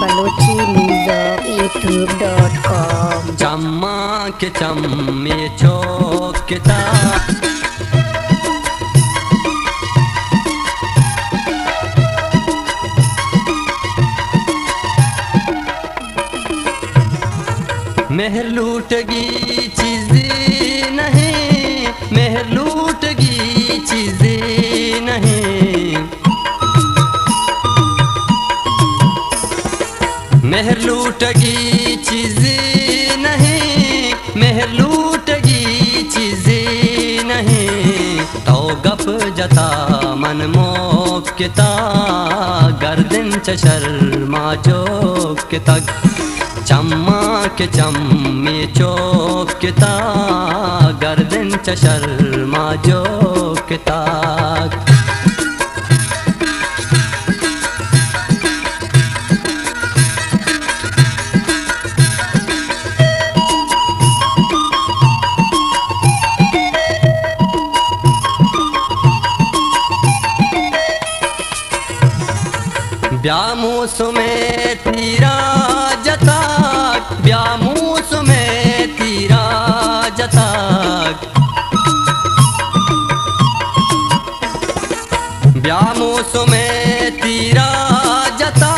Balochi youtube.com। चम्मा के चम्मे चौकता मेहर लूटगी चीज़ें नहीं, मेहर लूटगी चीज़ें नहीं, मेहर लूटगी चीज़ें नहीं, मेहर लूटगी चीज़ें नहीं। तो गप जता मन मोकता गर्दन च शर्मा जोकता। चम्मा के चम्मे चौकता गर्दन च शर्मा जोकता। ब्यामूस में तीरा जता, ब्यामूस में तीरा जता, ब्यामूस में तीरा जता,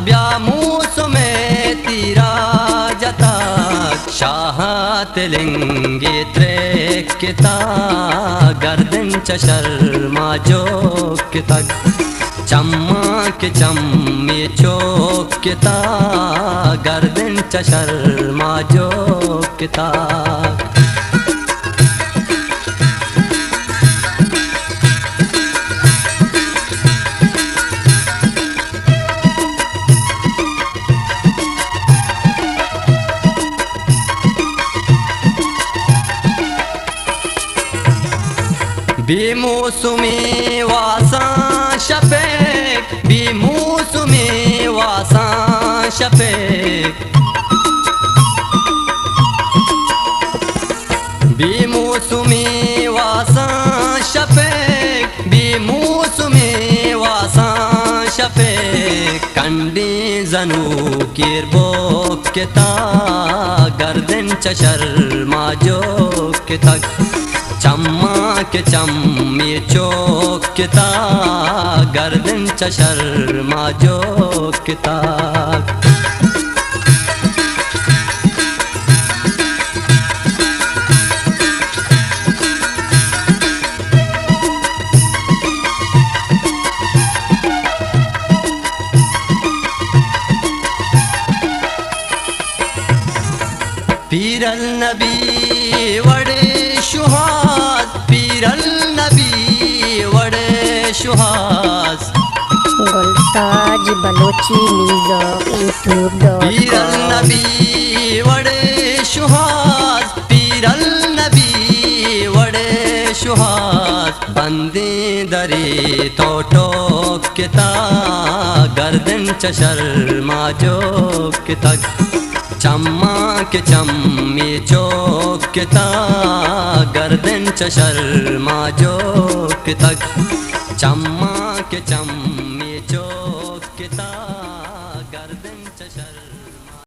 ब्यामूस में तीरा जता। शाह तेलंगे त्रेकता गर्दन च शर्मा जोकता। चम्मा के चम्मे चौकता गर्दन च शर्मा जोकता। बेमौसमी वासा शफेक, बेमौसमी वासा शफेक, बेमौसमी वासा शफेक, बेमौसमी वासा शफेक। कंडी जनु किरबोकता गर्दन च शर्मा जोकता। चम्मा के चम्मे चौकता गर्दन च शर्मा जोकता। पीरल नबी वड़े शुहास, पीरल नबी वड़े शुहास। गुलताज बलोची youtube.com। पीरल नबी वड़े शुहास, पीरल नबी वड़े शुहास। बंदे दरे तो टोकता गर्दन च शर्मा जोकता। चम्मा के चम्मे चौकता गर्दन च शर्मा जोकता। चम्मा के चम्मे चौकता गर्दन च शर्मा